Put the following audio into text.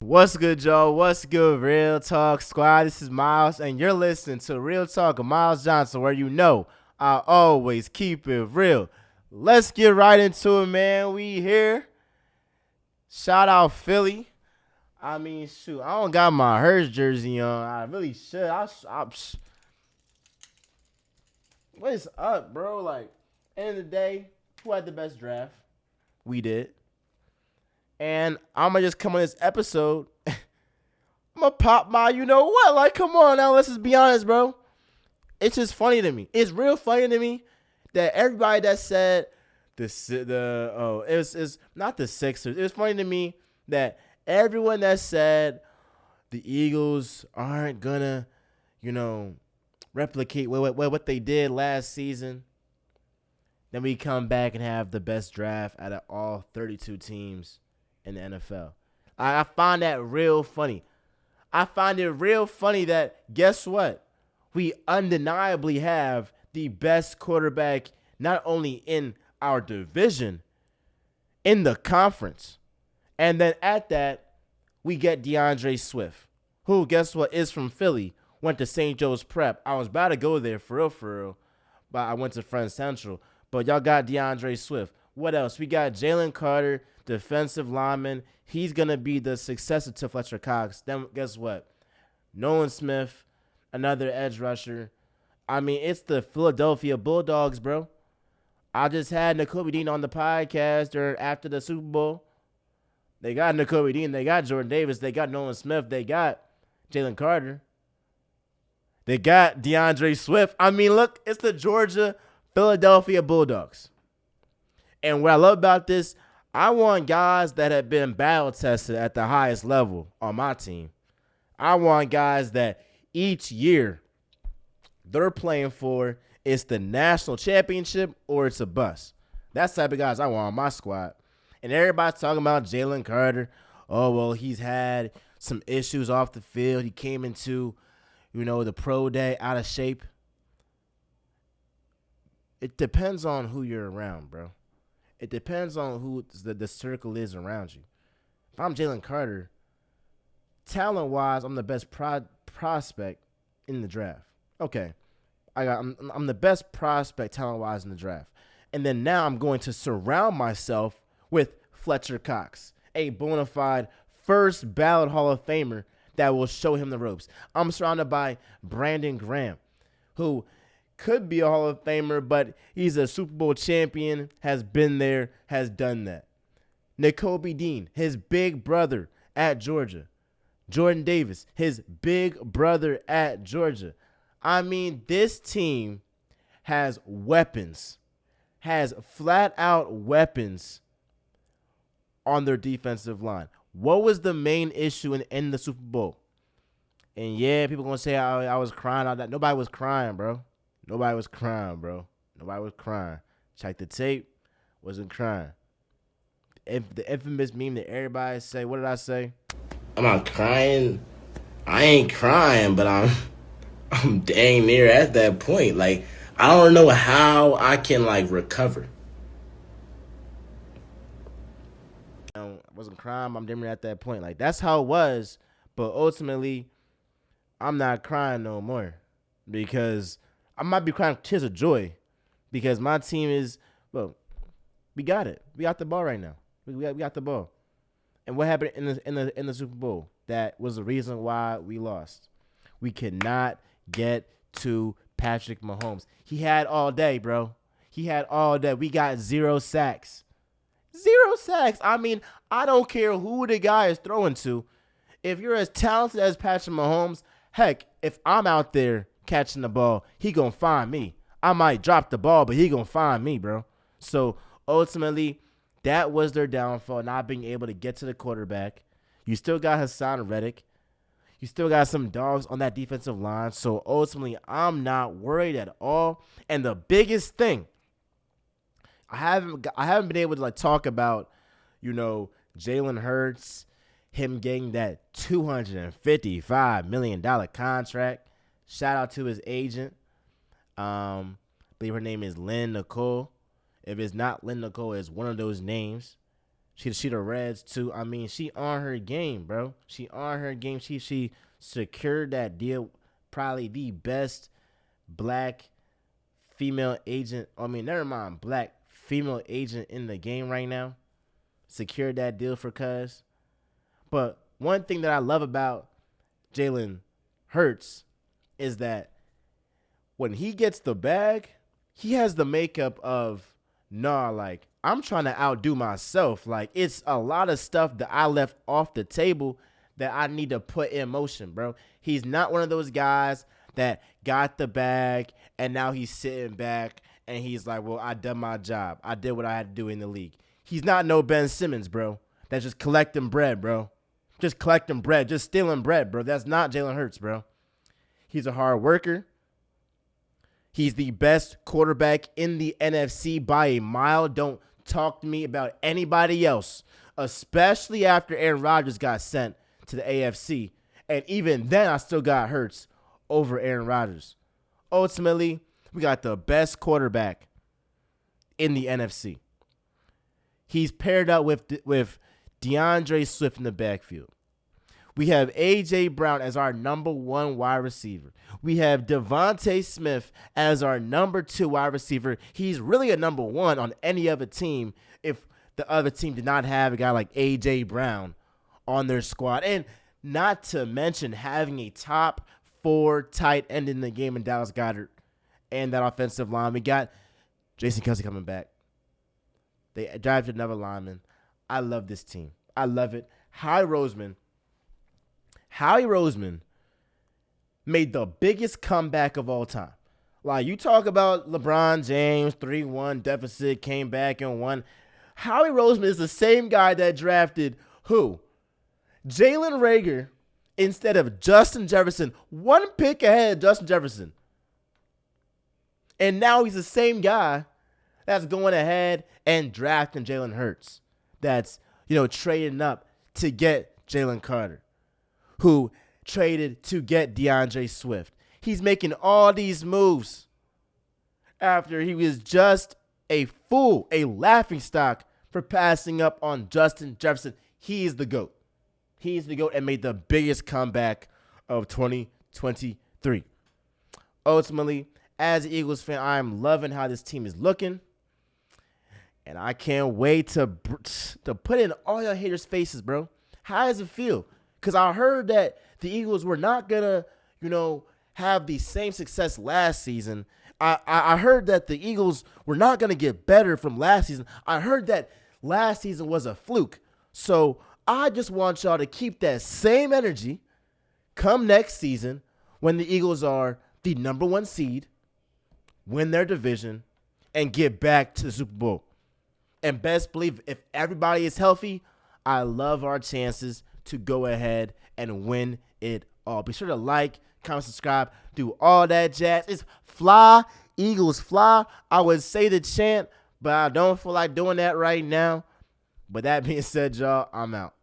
What's good, Joe? What's good, Real Talk Squad? This is Miles, and you're listening to Real Talk of Miles Johnson, where you know I always keep it real. Let's get right into it, man. We here. Shout out Philly. I mean, shoot, I don't got my Hurts jersey on. I really should. What is up, bro? Like, end of the day, who had the best draft? We did. And I'm going to just come on this episode. I'm going to pop my, you know what? Like, come on now. Let's just be honest, bro. It's just funny to me. It's real funny to me that everybody that said it's not the Sixers. It was funny to me that everyone that said the Eagles aren't going to, replicate what they did last season. Then we come back and have the best draft out of all 32 teams in the NFL. I find that real funny. I find it real funny that, guess what? We undeniably have the best quarterback not only in our division, in the conference. And then at that, we get DeAndre Swift, who, guess what, is from Philly, went to St. Joe's Prep. I was about to go there for real, but I went to Friends Central. But y'all got DeAndre Swift. What else? We got Jalen Carter, defensive lineman. He's going to be the successor to Fletcher Cox. Then guess what? Nolan Smith, another edge rusher. I mean, it's the Philadelphia Bulldogs, bro. I just had Nakobe Dean on the podcast after the Super Bowl. They got Nakobe Dean. They got Jordan Davis. They got Nolan Smith. They got Jalen Carter. They got DeAndre Swift. I mean, look, it's the Georgia Philadelphia Bulldogs. And what I love about this, I want guys that have been battle tested at the highest level on my team. I want guys that each year they're playing for is the national championship or it's a bust. That's the type of guys I want on my squad. And everybody's talking about Jalen Carter. Oh, well, he's had some issues off the field. He came into, the pro day out of shape. It depends on who you're around, bro. It depends on who the circle is around you. If I'm Jalen Carter, talent-wise, I'm the best prospect in the draft. Okay, I'm the best prospect talent-wise in the draft. And then now I'm going to surround myself with Fletcher Cox, a bona fide first ballot Hall of Famer that will show him the ropes. I'm surrounded by Brandon Graham, who could be a Hall of Famer, but he's a Super Bowl champion, has been there, has done that. Nakobe Dean, his big brother at Georgia. Jordan Davis, his big brother at Georgia. I mean, this team has weapons, has flat-out weapons on their defensive line. What was the main issue in the Super Bowl? And yeah, people going to say I was crying out that. Nobody was crying, bro. Nobody was crying, bro. Nobody was crying. Check the tape. Wasn't crying. The infamous meme that everybody say, what did I say? I'm not crying. I ain't crying, but I'm dang near at that point. Like, I don't know how I can, recover. I wasn't crying. I'm damn near at that point. Like, that's how it was. But ultimately, I'm not crying no more. Because I might be crying tears of joy because my team we got it. We got the ball right now. We got the ball. And what happened in the Super Bowl? That was the reason why we lost. We could not get to Patrick Mahomes. He had all day, bro. He had all day. We got 0 sacks. 0 sacks. I mean, I don't care who the guy is throwing to. If you're as talented as Patrick Mahomes, heck, if I'm out there catching the ball, he gonna find me. I might drop the ball, but he gonna find me, bro. So ultimately, that was their downfall, not being able to get to the quarterback. You still got Hassan Reddick. You still got some dogs on that defensive line. So ultimately, I'm not worried at all. And the biggest thing, I haven't been able to talk about, Jalen Hurts, him getting that $255 million contract. Shout out to his agent. I believe her name is Lynn Nicole. If it's not Lynn Nicole, it's one of those names. She the Reds too. I mean, she on her game, bro. She on her game. She secured that deal. Probably the best black female agent. I mean, never mind, black female agent in the game right now. Secured that deal for Cuz. But one thing that I love about Jalen Hurts is that when he gets the bag, he has the makeup of, nah, like, I'm trying to outdo myself. Like, it's a lot of stuff that I left off the table that I need to put in motion, bro. He's not one of those guys that got the bag and now he's sitting back and he's like, well, I done my job. I did what I had to do in the league. He's not no Ben Simmons, bro. That's just collecting bread, bro. Just collecting bread, just stealing bread, bro. That's not Jalen Hurts, bro. He's a hard worker. He's the best quarterback in the NFC by a mile. Don't talk to me about anybody else, especially after Aaron Rodgers got sent to the AFC. And even then, I still got Hurts over Aaron Rodgers. Ultimately, we got the best quarterback in the NFC. He's paired up with DeAndre Swift in the backfield. We have A.J. Brown as our number 1 wide receiver. We have Devontae Smith as our number 2 wide receiver. He's really a number 1 on any other team if the other team did not have a guy like A.J. Brown on their squad. And not to mention having a top 4 tight end in the game in Dallas Goedert and that offensive line. We got Jason Kelce coming back. They drafted another lineman. I love this team. I love it. Howie Roseman made the biggest comeback of all time. Like, you talk about LeBron James, 3-1 deficit, came back and won. Howie Roseman is the same guy that drafted who? Jalen Reagor instead of Justin Jefferson. 1 pick ahead of Justin Jefferson. And now he's the same guy that's going ahead and drafting Jalen Hurts. That's, trading up to get Jalen Carter, who traded to get DeAndre Swift. He's making all these moves after he was just a fool, a laughingstock for passing up on Justin Jefferson. He's the GOAT. He's the GOAT and made the biggest comeback of 2023. Ultimately, as an Eagles fan, I'm loving how this team is looking. And I can't wait to put in all your haters' faces, bro. How does it feel? Because I heard that the Eagles were not going to, have the same success last season. I heard that the Eagles were not going to get better from last season. I heard that last season was a fluke. So I just want y'all to keep that same energy come next season when the Eagles are the number 1 seed, win their division, and get back to the Super Bowl. And best believe if everybody is healthy, I love our chances to go ahead and win it all. Be sure to like, comment, subscribe, do all that jazz. It's fly, Eagles fly. I would say the chant, but I don't feel like doing that right now. But that being said, y'all, I'm out.